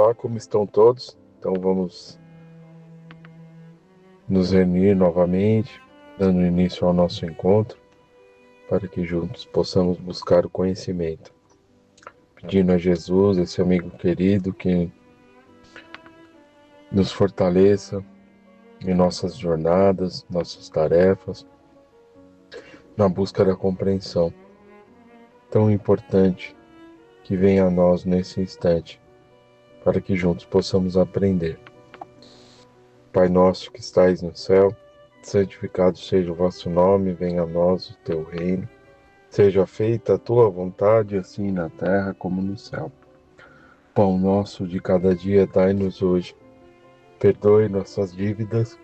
Olá, como estão todos? Então vamos nos reunir novamente, dando início ao nosso encontro, para que juntos possamos buscar o conhecimento. Pedindo a Jesus, esse amigo querido, que nos fortaleça em nossas jornadas, nossas tarefas, na busca da compreensão tão importante que vem a nós nesse instante, para que juntos possamos aprender. Pai nosso que estais no céu, santificado seja o vosso nome, venha a nós o teu reino. Seja feita a tua vontade, assim na terra como no céu. Pão nosso de cada dia dai-nos hoje. Perdoe nossas dívidas,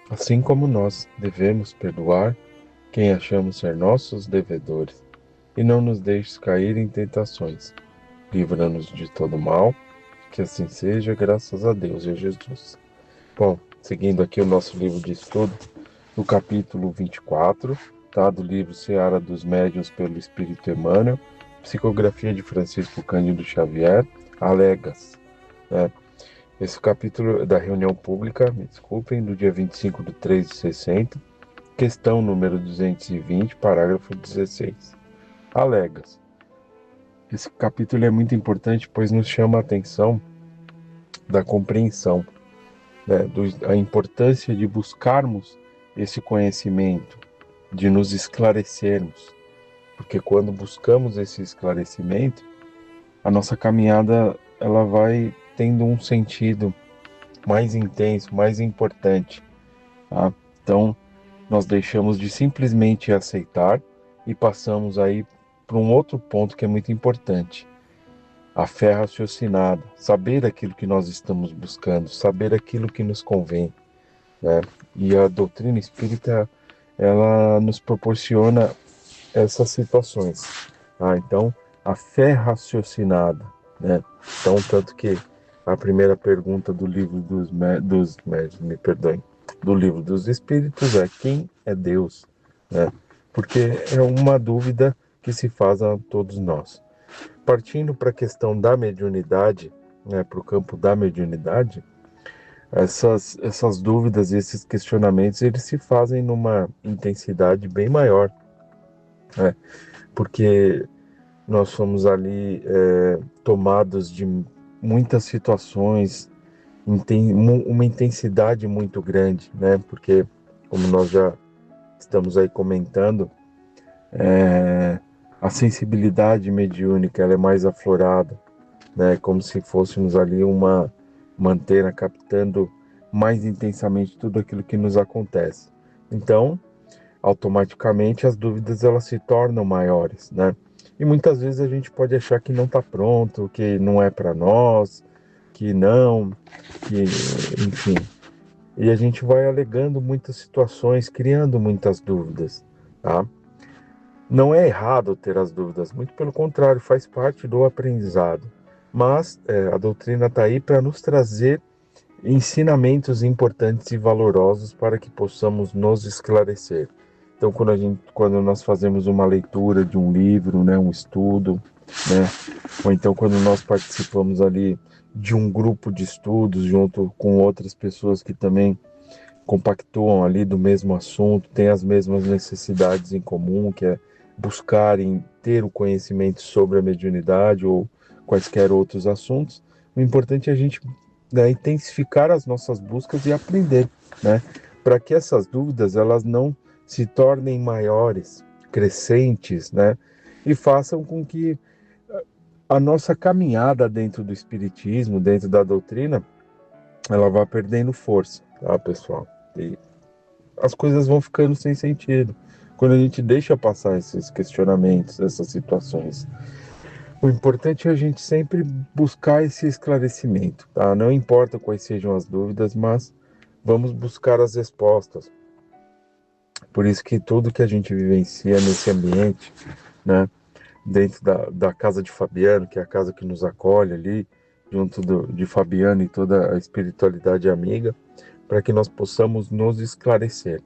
assim como nós devemos perdoar quem achamos ser nossos devedores. E não nos deixes cair em tentações. Livra-nos de todo mal, que assim seja, graças a Deus e a Jesus. Bom, seguindo aqui o nosso livro de estudo, no capítulo 24, tá, do livro Seara dos Médiuns pelo Espírito Emmanuel, psicografia de Francisco Cândido Xavier, Alegas. Né? Esse capítulo é da reunião pública, me desculpem, do dia 25 de 3 de 60, questão número 220, parágrafo 16. Alegas. Esse capítulo é muito importante, pois nos chama a atenção da compreensão, né, a importância de buscarmos esse conhecimento, de nos esclarecermos, porque quando buscamos esse esclarecimento, a nossa caminhada ela vai tendo um sentido mais intenso, mais importante, tá? Então, nós deixamos de simplesmente aceitar e passamos aí para um outro ponto que é muito importante. A fé raciocinada, saber aquilo que nós estamos buscando, saber aquilo que nos convém, né? E a doutrina espírita, ela nos proporciona essas situações. Então, a fé raciocinada, né? Então, tanto que a primeira pergunta do livro do livro dos Espíritos é: quem é Deus? Né? Porque é uma dúvida que se faz a todos nós. Partindo para a questão da mediunidade, né, para o campo da mediunidade, essas dúvidas e esses questionamentos, eles se fazem numa intensidade bem maior, né, porque nós somos ali tomados de muitas situações, uma intensidade muito grande, né, porque, como nós já estamos aí comentando, a sensibilidade mediúnica ela é mais aflorada, né? Como se fôssemos ali uma antena captando mais intensamente tudo aquilo que nos acontece. Então, automaticamente as dúvidas elas se tornam maiores, né? E muitas vezes a gente pode achar que não está pronto, que não é para nós, que não, que enfim. E a gente vai alegando muitas situações, criando muitas dúvidas, tá? Não é errado ter as dúvidas, muito pelo contrário, faz parte do aprendizado. Mas a doutrina está aí para nos trazer ensinamentos importantes e valorosos para que possamos nos esclarecer. Então, quando nós fazemos uma leitura de um livro, né, um estudo, né, ou então quando nós participamos ali de um grupo de estudos junto com outras pessoas que também compactuam ali do mesmo assunto, têm as mesmas necessidades em comum, que é buscarem ter o conhecimento sobre a mediunidade ou quaisquer outros assuntos. O importante é a gente, né, intensificar as nossas buscas e aprender, né, para que essas dúvidas elas não se tornem maiores, crescentes, né, e façam com que a nossa caminhada dentro do espiritismo, dentro da doutrina, ela vá perdendo força, tá, pessoal? E as coisas vão ficando sem sentido quando a gente deixa passar esses questionamentos, essas situações. O importante é a gente sempre buscar esse esclarecimento, tá? Não importa quais sejam as dúvidas, mas vamos buscar as respostas. Por isso que tudo que a gente vivencia nesse ambiente, né, dentro da casa de Fabiano, que é a casa que nos acolhe ali, junto de Fabiano e toda a espiritualidade amiga, para que nós possamos nos esclarecer,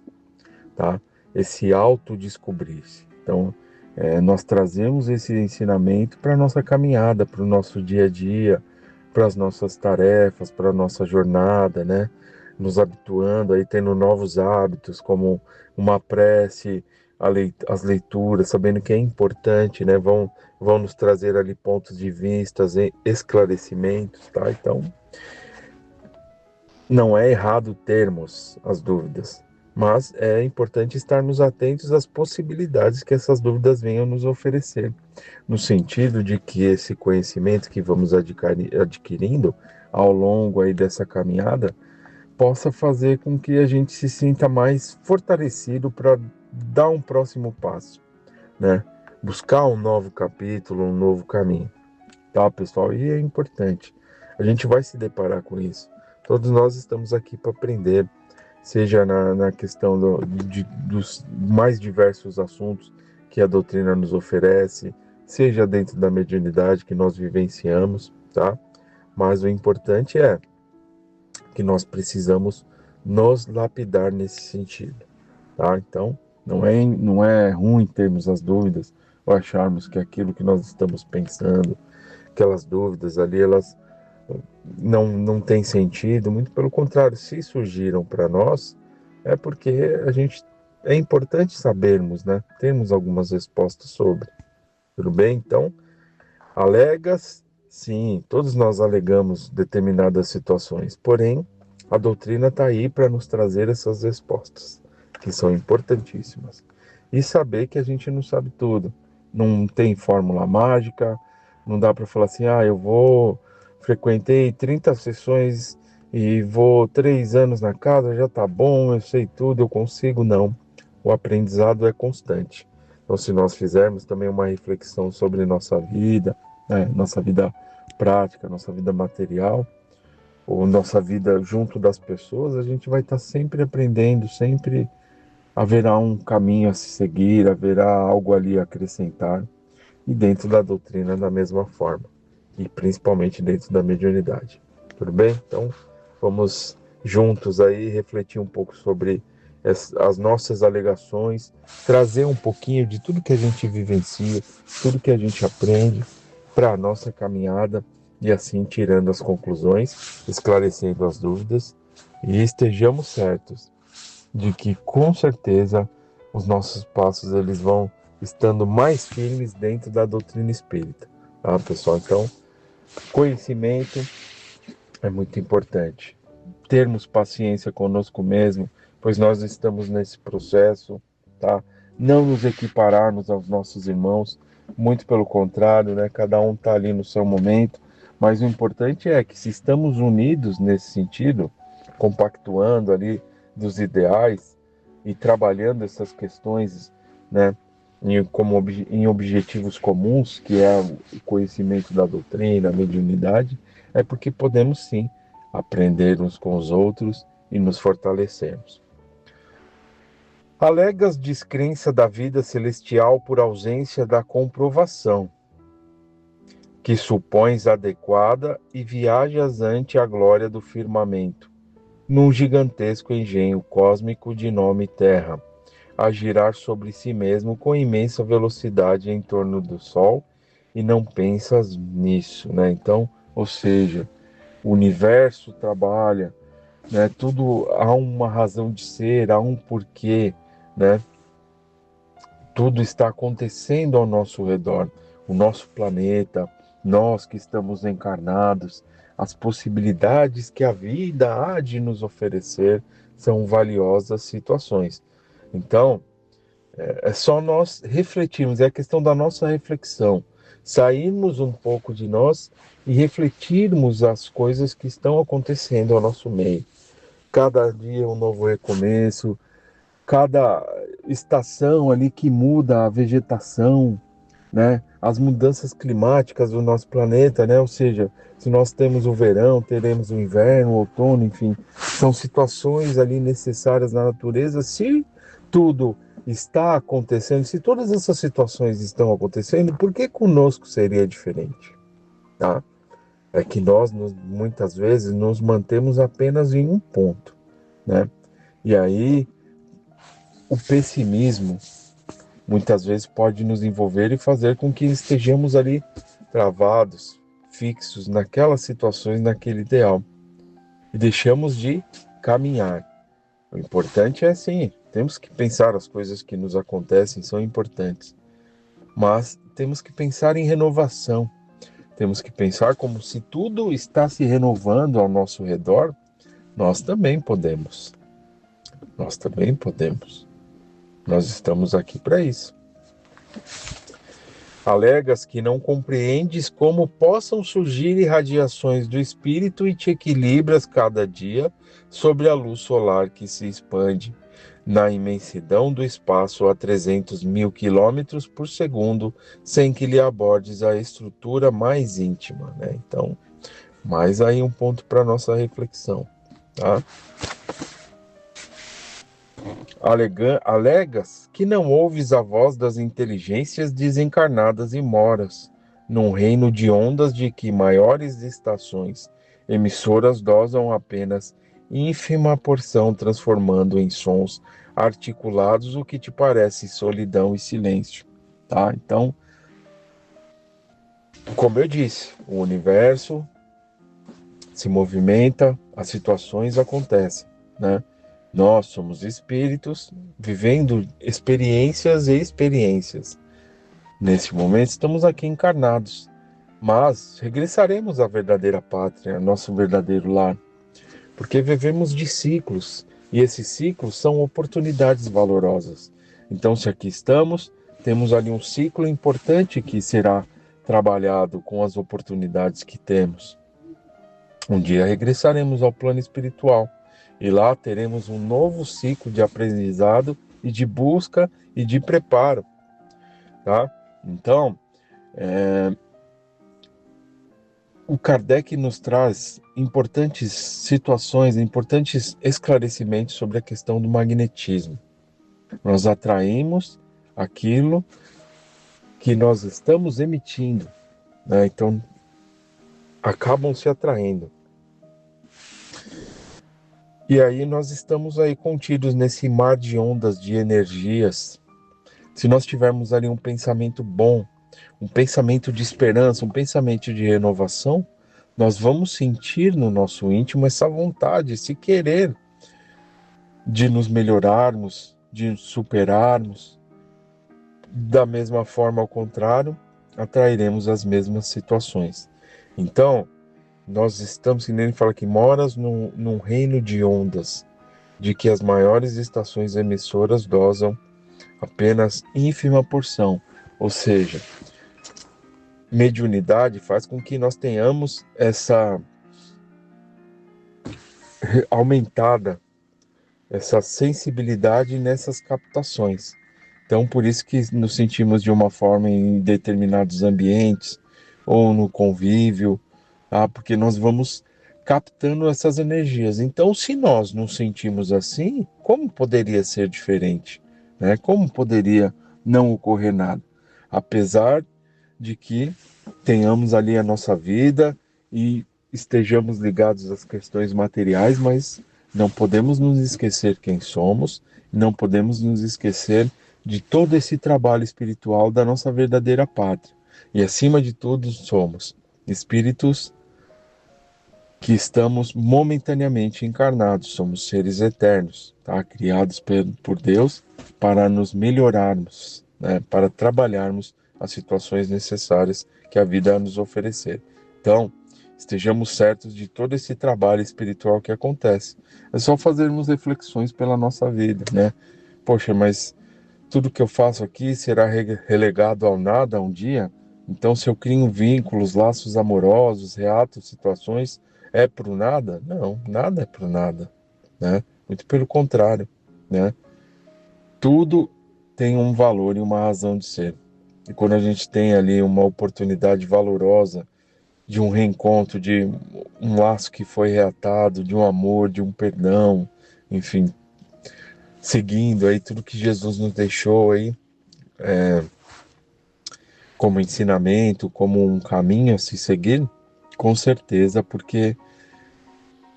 tá? Esse autodescobrir-se. Então, nós trazemos esse ensinamento para a nossa caminhada, para o nosso dia a dia, para as nossas tarefas, para a nossa jornada, né? Nos habituando, aí tendo novos hábitos, como uma prece, as leituras, sabendo que é importante, né? Vão nos trazer ali pontos de vista, esclarecimentos, tá? Então, não é errado termos as dúvidas, mas é importante estarmos atentos às possibilidades que essas dúvidas venham nos oferecer, no sentido de que esse conhecimento que vamos adquirindo ao longo aí dessa caminhada possa fazer com que a gente se sinta mais fortalecido para dar um próximo passo, né? Buscar um novo capítulo, um novo caminho, tá, pessoal? E é importante. A gente vai se deparar com isso. Todos nós estamos aqui para aprender, seja na questão dos mais diversos assuntos que a doutrina nos oferece, seja dentro da mediunidade que nós vivenciamos, tá? Mas o importante é que nós precisamos nos lapidar nesse sentido, tá? Então, não é ruim termos as dúvidas ou acharmos que aquilo que nós estamos pensando, aquelas dúvidas ali, elas não têm sentido. Muito pelo contrário, se surgiram para nós, é porque é importante sabermos, né? Termos algumas respostas sobre. Tudo bem? Então, alegas, sim, todos nós alegamos determinadas situações, porém, a doutrina está aí para nos trazer essas respostas, que são importantíssimas. E saber que a gente não sabe tudo, não tem fórmula mágica, não dá para falar assim, frequentei 30 sessões e vou 3 anos na casa, já tá bom, eu sei tudo, eu consigo, não. O aprendizado é constante. Então, se nós fizermos também uma reflexão sobre nossa vida, né, nossa vida prática, nossa vida material, ou nossa vida junto das pessoas, a gente vai estar sempre aprendendo, sempre haverá um caminho a se seguir, haverá algo ali a acrescentar, e dentro da doutrina da mesma forma, e principalmente dentro da mediunidade. Tudo bem? Então, vamos juntos aí refletir um pouco sobre as nossas alegações, trazer um pouquinho de tudo que a gente vivencia, tudo que a gente aprende para a nossa caminhada e assim tirando as conclusões, esclarecendo as dúvidas e estejamos certos de que com certeza os nossos passos eles vão estando mais firmes dentro da doutrina espírita, tá, pessoal? Então, conhecimento é muito importante. Termos paciência conosco mesmo, pois nós estamos nesse processo, tá? Não nos equipararmos aos nossos irmãos, muito pelo contrário, né? Cada um está ali no seu momento, mas o importante é que se estamos unidos nesse sentido, compactuando ali dos ideais e trabalhando essas questões, né? Em objetivos comuns, que é o conhecimento da doutrina, a mediunidade, é porque podemos sim aprender uns com os outros e nos fortalecermos. Alegas descrença da vida celestial por ausência da comprovação, que supões adequada e viajas ante a glória do firmamento, num gigantesco engenho cósmico de nome Terra, a girar sobre si mesmo com imensa velocidade em torno do Sol, e não pensas nisso, né? Então, ou seja, o universo trabalha, né? Tudo há uma razão de ser, há um porquê, né? Tudo está acontecendo ao nosso redor, o nosso planeta, nós que estamos encarnados, as possibilidades que a vida há de nos oferecer são valiosas situações. Então, é só nós refletirmos, é a questão da nossa reflexão, sairmos um pouco de nós e refletirmos as coisas que estão acontecendo ao nosso meio. Cada dia é um novo recomeço, cada estação ali que muda a vegetação, né? As mudanças climáticas do nosso planeta, né? Ou seja, se nós temos o verão, teremos o inverno, o outono, enfim, são situações ali necessárias na natureza. Se tudo está acontecendo, se todas essas situações estão acontecendo, por que conosco seria diferente, tá? É que muitas vezes nos mantemos apenas em um ponto, né? E aí o pessimismo muitas vezes pode nos envolver e fazer com que estejamos ali travados, fixos naquelas situações, naquele ideal. E deixamos de caminhar. O importante é sim, temos que pensar as coisas que nos acontecem, são importantes. Mas temos que pensar em renovação. Temos que pensar como se tudo está se renovando ao nosso redor, nós também podemos. Nós também podemos. Nós estamos aqui para isso. Alegas que não compreendes como possam surgir irradiações do espírito e te equilibras cada dia sobre a luz solar que se expande na imensidão do espaço a 300 mil quilômetros por segundo, sem que lhe abordes a estrutura mais íntima, né? Então, mais aí um ponto para nossa reflexão, tá? Alegas que não ouves a voz das inteligências desencarnadas e moras num reino de ondas de que maiores estações emissoras dosam apenas ínfima porção, transformando em sons articulados o que te parece solidão e silêncio, tá? Então, como eu disse, o universo se movimenta, as situações acontecem, né? Nós somos espíritos vivendo experiências e experiências. Nesse momento estamos aqui encarnados, mas regressaremos à verdadeira pátria, ao nosso verdadeiro lar, porque vivemos de ciclos, e esses ciclos são oportunidades valorosas. Então, se aqui estamos, temos ali um ciclo importante que será trabalhado com as oportunidades que temos. Um dia regressaremos ao plano espiritual, e lá teremos um novo ciclo de aprendizado e de busca e de preparo, tá? Então, o Kardec nos traz importantes situações, importantes esclarecimentos sobre a questão do magnetismo. Nós atraímos aquilo que nós estamos emitindo, né? Então, acabam se atraindo. E aí nós estamos aí contidos nesse mar de ondas de energias. Se nós tivermos ali um pensamento bom, um pensamento de esperança, um pensamento de renovação, nós vamos sentir no nosso íntimo essa vontade, esse querer de nos melhorarmos, de superarmos. Da mesma forma, ao contrário, atrairemos as mesmas situações. Então, nós estamos, que nem ele fala aqui, moras num reino de ondas, de que as maiores estações emissoras dosam apenas ínfima porção, ou seja, mediunidade faz com que nós tenhamos essa aumentada, essa sensibilidade nessas captações. Então, por isso que nos sentimos de uma forma em determinados ambientes, ou no convívio, tá? Porque nós vamos captando essas energias. Então, se nós nos sentimos assim, como poderia ser diferente, né? Como poderia não ocorrer nada? Apesar de que tenhamos ali a nossa vida e estejamos ligados às questões materiais, mas não podemos nos esquecer quem somos, não podemos nos esquecer de todo esse trabalho espiritual da nossa verdadeira pátria. E acima de tudo, somos espíritos que estamos momentaneamente encarnados, somos seres eternos, tá? Criados por Deus para nos melhorarmos, né? Para trabalharmos as situações necessárias que a vida a nos oferecer. Então, estejamos certos de todo esse trabalho espiritual que acontece. É só fazermos reflexões pela nossa vida, né? Poxa, mas tudo que eu faço aqui será relegado ao nada um dia? Então, se eu crio vínculos, laços amorosos, reato situações, é pro nada? Não, nada é pro nada, né? Muito pelo contrário, né? Tudo tem um valor e uma razão de ser. E quando a gente tem ali uma oportunidade valorosa de um reencontro, de um laço que foi reatado, de um amor, de um perdão, enfim, seguindo aí tudo que Jesus nos deixou aí, como ensinamento, como um caminho a se seguir, com certeza, porque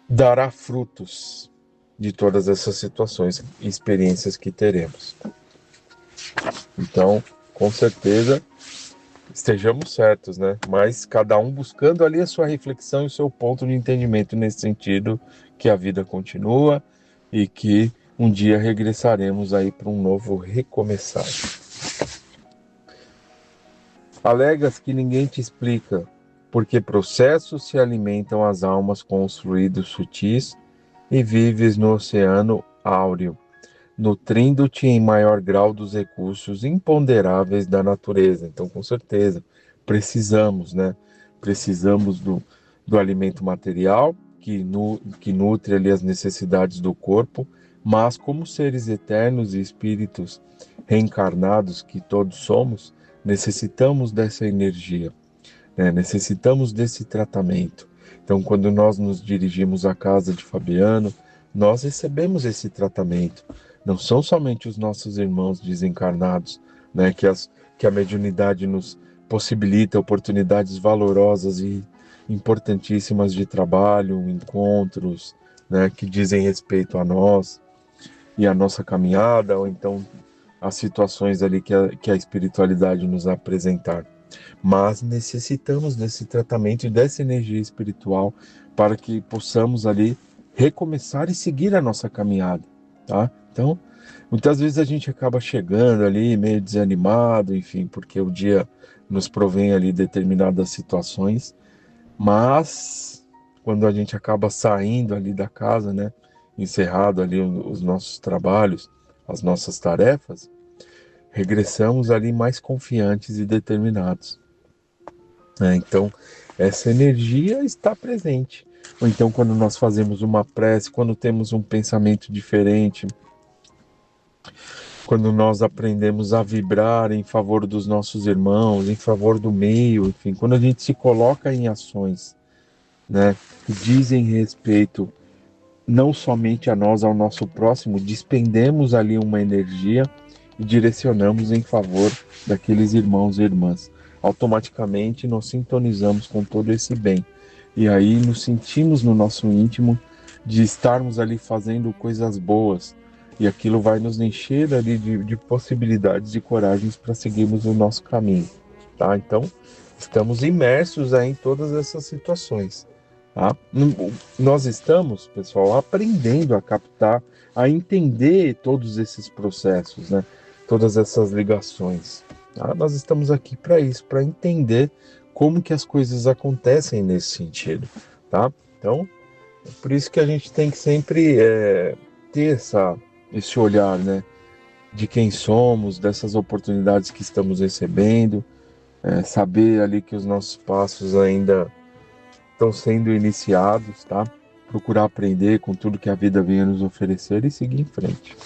dará frutos de todas essas situações e experiências que teremos. Então, com certeza, estejamos certos, né? Mas cada um buscando ali a sua reflexão e o seu ponto de entendimento nesse sentido, que a vida continua e que um dia regressaremos aí para um novo recomeçar. Alegas que ninguém te explica, porque processos se alimentam as almas com os fluidos sutis e vives no oceano áureo, nutrindo-te em maior grau dos recursos imponderáveis da natureza. Então, com certeza, precisamos, né? Precisamos do alimento material, que nutre ali as necessidades do corpo, mas como seres eternos e espíritos reencarnados que todos somos, necessitamos dessa energia, né? Necessitamos desse tratamento. Então, quando nós nos dirigimos à casa de Fabiano, nós recebemos esse tratamento. Não são somente os nossos irmãos desencarnados, né, que a mediunidade nos possibilita oportunidades valorosas e importantíssimas de trabalho, encontros, né, que dizem respeito a nós e a nossa caminhada, ou então as situações ali que a espiritualidade nos apresentar. Mas necessitamos desse tratamento e dessa energia espiritual para que possamos ali recomeçar e seguir a nossa caminhada, tá? Então, muitas vezes a gente acaba chegando ali meio desanimado, enfim, porque o dia nos provém ali determinadas situações, mas quando a gente acaba saindo ali da casa, né, encerrado ali os nossos trabalhos, as nossas tarefas, regressamos ali mais confiantes e determinados, né? Então, essa energia está presente. Ou então, quando nós fazemos uma prece, quando temos um pensamento diferente, quando nós aprendemos a vibrar em favor dos nossos irmãos, em favor do meio, enfim, quando a gente se coloca em ações, né, que dizem respeito não somente a nós, ao nosso próximo, despendemos ali uma energia e direcionamos em favor daqueles irmãos e irmãs. Automaticamente nós sintonizamos com todo esse bem. E aí nos sentimos no nosso íntimo de estarmos ali fazendo coisas boas. E aquilo vai nos encher ali de possibilidades e coragens para seguirmos o nosso caminho. Tá? Então, estamos imersos aí em todas essas situações. Tá? Nós estamos, pessoal, aprendendo a captar, a entender todos esses processos, né? Todas essas ligações. Tá? Nós estamos aqui para isso, para entender como que as coisas acontecem nesse sentido. Tá? Então, é por isso que a gente tem que sempre ter esse olhar, né? De quem somos, dessas oportunidades que estamos recebendo, saber ali que os nossos passos ainda estão sendo iniciados, tá? Procurar aprender com tudo que a vida vem a nos oferecer e seguir em frente.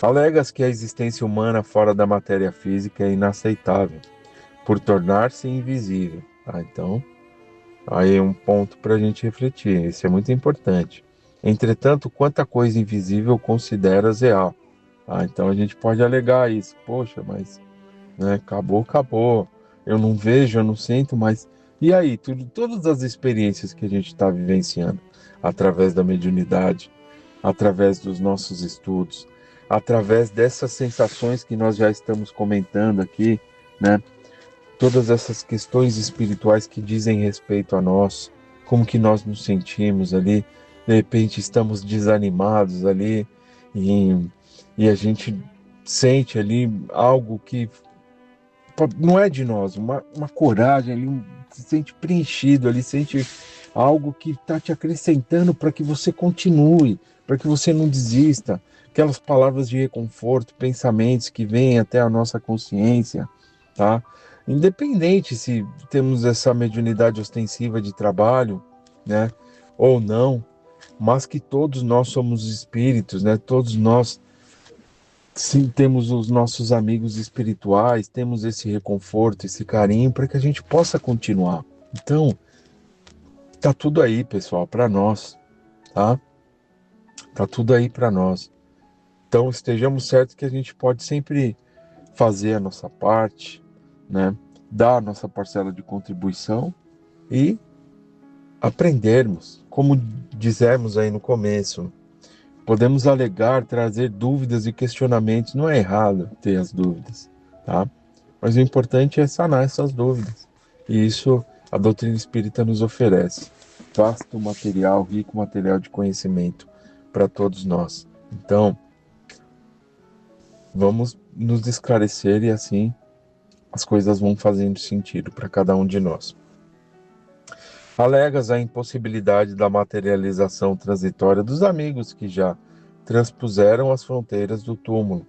Alegas que a existência humana fora da matéria física é inaceitável, por tornar-se invisível. Então, aí é um ponto para a gente refletir, isso é muito importante. Entretanto, quanta coisa invisível consideras real? Então a gente pode alegar isso, poxa, mas né, acabou, eu não vejo, eu não sinto, mas e aí, todas as experiências que a gente está vivenciando, através da mediunidade, através dos nossos estudos, através dessas sensações que nós já estamos comentando aqui, né? Todas essas questões espirituais que dizem respeito a nós, como que nós nos sentimos ali, de repente estamos desanimados ali e a gente sente ali algo que não é de nós, uma coragem ali, se sente preenchido ali, sente algo que está te acrescentando para que você continue, para que você não desista. Aquelas palavras de reconforto, pensamentos que vêm até a nossa consciência, tá? Independente se temos essa mediunidade ostensiva de trabalho, né, ou não, mas que todos nós somos espíritos, né? Todos nós sim, temos os nossos amigos espirituais, temos esse reconforto, esse carinho para que a gente possa continuar. Então, tá tudo aí, pessoal, para nós, tá? Tá tudo aí para nós. Então, estejamos certos que a gente pode sempre fazer a nossa parte, né? Dar a nossa parcela de contribuição e aprendermos, como dizemos aí no começo. Podemos alegar, trazer dúvidas e questionamentos. Não é errado ter as dúvidas, tá? Mas o importante é sanar essas dúvidas. E isso a doutrina espírita nos oferece. Vasto material, rico material de conhecimento para todos nós. Então, vamos nos esclarecer e assim as coisas vão fazendo sentido para cada um de nós. Alegas a impossibilidade da materialização transitória dos amigos que já transpuseram as fronteiras do túmulo.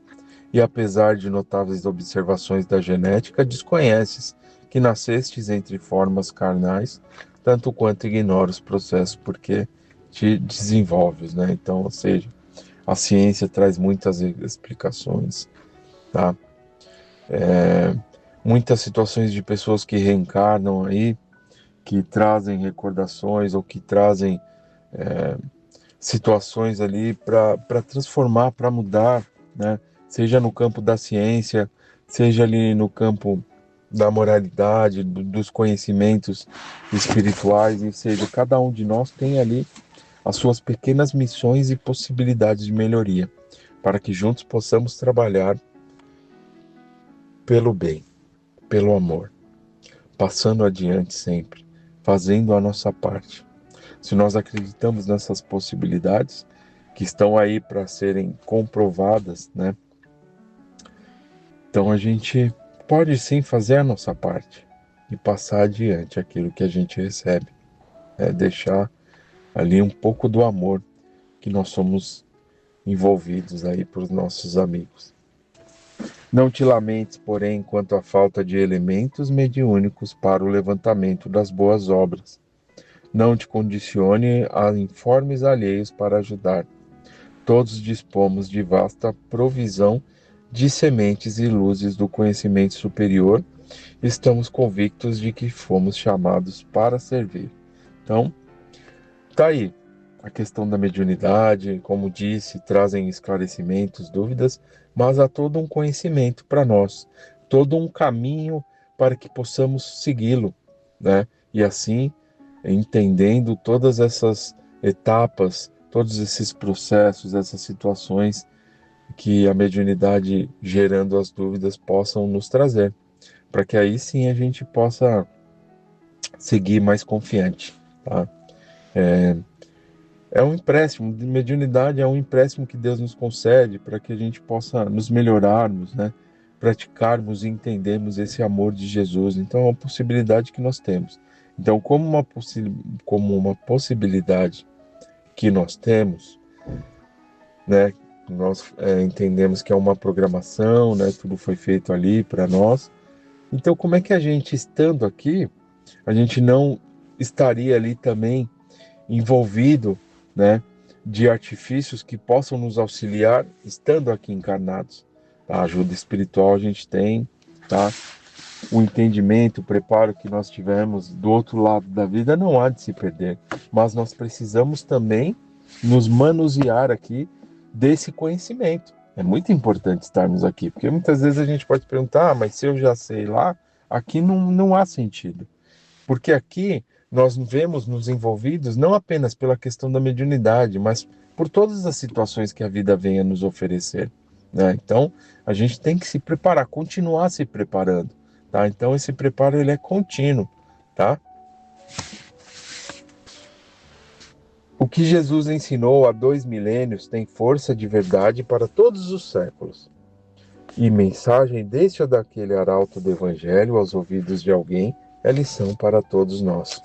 E apesar de notáveis observações da genética, desconheces que nascestes entre formas carnais, tanto quanto ignora os processos porque te desenvolves, né? Então, ou seja, a ciência traz muitas explicações, tá? Muitas situações de pessoas que reencarnam aí, que trazem recordações ou que trazem situações ali para transformar, para mudar, né? Seja no campo da ciência, seja ali no campo da moralidade, dos conhecimentos espirituais, ou seja, cada um de nós tem ali as suas pequenas missões e possibilidades de melhoria, para que juntos possamos trabalhar pelo bem, pelo amor, passando adiante sempre, fazendo a nossa parte. Se nós acreditamos nessas possibilidades, que estão aí para serem comprovadas, né? Então a gente pode sim fazer a nossa parte e passar adiante aquilo que a gente recebe, deixar ali um pouco do amor que nós somos envolvidos aí por nossos amigos. Não te lamentes, porém, quanto à falta de elementos mediúnicos para o levantamento das boas obras. Não te condicione a informes alheios para ajudar. Todos dispomos de vasta provisão de sementes e luzes do conhecimento superior. Estamos convictos de que fomos chamados para servir. Então, tá aí a questão da mediunidade, como disse, trazem esclarecimentos, dúvidas, mas há todo um conhecimento para nós, todo um caminho para que possamos segui-lo, né? E assim, entendendo todas essas etapas, todos esses processos, essas situações que a mediunidade gerando as dúvidas possam nos trazer, para que aí sim a gente possa seguir mais confiante, tá? É um empréstimo, de mediunidade é um empréstimo que Deus nos concede para que a gente possa nos melhorarmos, né? Praticarmos e entendermos esse amor de Jesus. Então é uma possibilidade que nós temos. Então, como uma possibilidade que nós temos, né? Nós entendemos que é uma programação, né? Tudo foi feito ali para nós. Então, como é que a gente, estando aqui, a gente não estaria ali também envolvido, né, de artifícios que possam nos auxiliar estando aqui encarnados? A ajuda espiritual a gente tem, tá? O entendimento, o preparo que nós tivemos do outro lado da vida não há de se perder, mas nós precisamos também nos manusear aqui desse conhecimento. É muito importante estarmos aqui, porque muitas vezes a gente pode perguntar, mas se eu já sei lá, aqui não há sentido. Porque aqui nós vemos nos envolvidos não apenas pela questão da mediunidade, mas por todas as situações que a vida vem a nos oferecer, né? Então, a gente tem que se preparar, continuar se preparando, tá? Então, esse preparo ele é contínuo, tá? O que Jesus ensinou há 2 milênios tem força de verdade para todos os séculos. E mensagem deste ou daquele arauto do Evangelho aos ouvidos de alguém é lição para todos nós.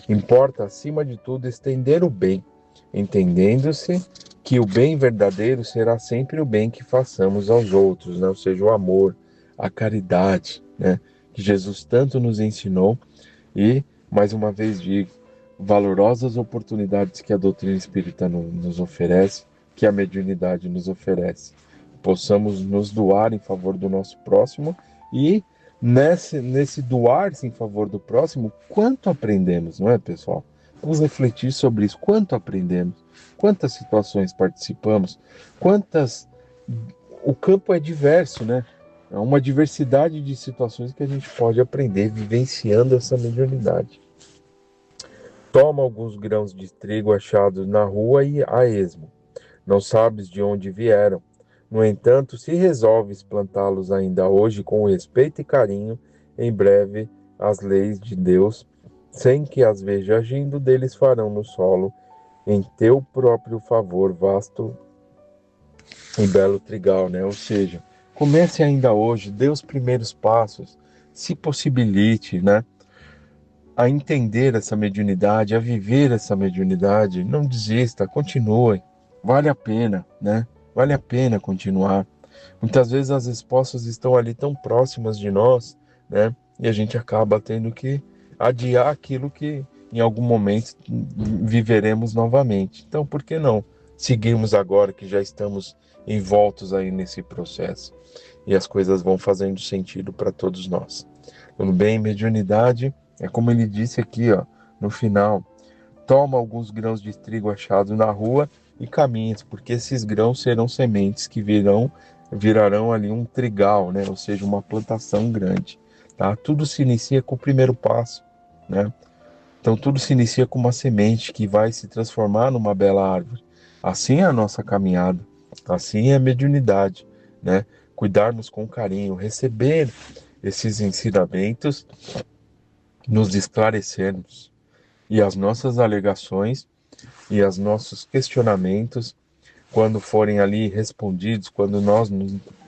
Importa, acima de tudo, estender o bem, entendendo-se que o bem verdadeiro será sempre o bem que façamos aos outros, né? Ou seja, o amor, a caridade, né? Que Jesus tanto nos ensinou e, mais uma vez digo, valorosas oportunidades que a doutrina espírita nos oferece, que a mediunidade nos oferece. Possamos nos doar em favor do nosso próximo e nesse doar-se em favor do próximo, quanto aprendemos, não é, pessoal? Vamos refletir sobre isso. Quanto aprendemos? Quantas situações participamos? Quantas... O campo é diverso, né? É uma diversidade de situações que a gente pode aprender vivenciando essa mediunidade. Toma alguns grãos de trigo achados na rua e a esmo. Não sabes de onde vieram. No entanto, se resolves plantá-los ainda hoje com respeito e carinho, em breve as leis de Deus, sem que as veja agindo, deles farão no solo, em teu próprio favor, vasto e belo trigal, né? Ou seja, comece ainda hoje, dê os primeiros passos, se possibilite, né? A entender essa mediunidade, a viver essa mediunidade, não desista, continue, vale a pena, né? Vale a pena continuar. Muitas vezes as respostas estão ali tão próximas de nós, né? E a gente acaba tendo que adiar aquilo que em algum momento viveremos novamente. Então, por que não seguirmos agora que já estamos envoltos aí nesse processo? E as coisas vão fazendo sentido para todos nós. Tudo bem? Mediunidade é como ele disse aqui, ó, no final. Toma alguns grãos de trigo achados na rua e caminhes, porque esses grãos serão sementes que virarão ali um trigal, né? Ou seja, uma plantação grande, tá? Tudo se inicia com o primeiro passo, né? Então tudo se inicia com uma semente que vai se transformar numa bela árvore. Assim é a nossa caminhada, assim é a mediunidade, né? Cuidarmos com carinho, receber esses ensinamentos, nos esclarecermos e as nossas alegações e os nossos questionamentos, quando forem ali respondidos, quando nós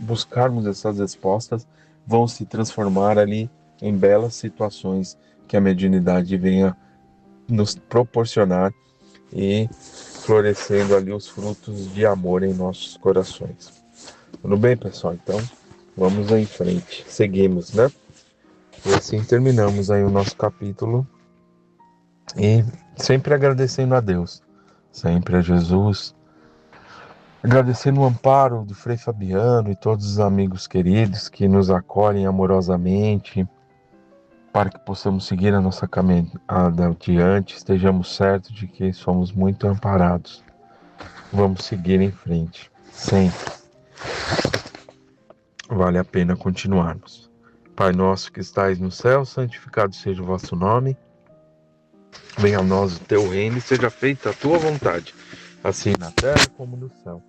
buscarmos essas respostas, vão se transformar ali em belas situações que a mediunidade venha nos proporcionar e florescendo ali os frutos de amor em nossos corações. Tudo bem, pessoal? Então, vamos em frente. Seguimos, né? E assim terminamos aí o nosso capítulo e sempre agradecendo a Deus, sempre a Jesus, agradecendo o amparo do Frei Fabiano e todos os amigos queridos que nos acolhem amorosamente, para que possamos seguir a nossa caminhada adiante, estejamos certos de que somos muito amparados. Vamos seguir em frente, sempre. Vale a pena continuarmos. Pai nosso que estais no céu, santificado seja o vosso nome. Venha a nós o teu reino e seja feita a tua vontade, assim na terra como no céu.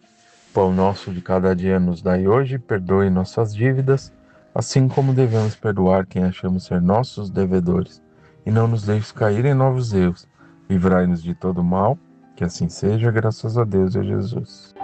Pão nosso de cada dia nos dai hoje, perdoe nossas dívidas, assim como devemos perdoar quem achamos ser nossos devedores. E não nos deixes cair em novos erros. Livrai-nos de todo mal, que assim seja, graças a Deus e a Jesus.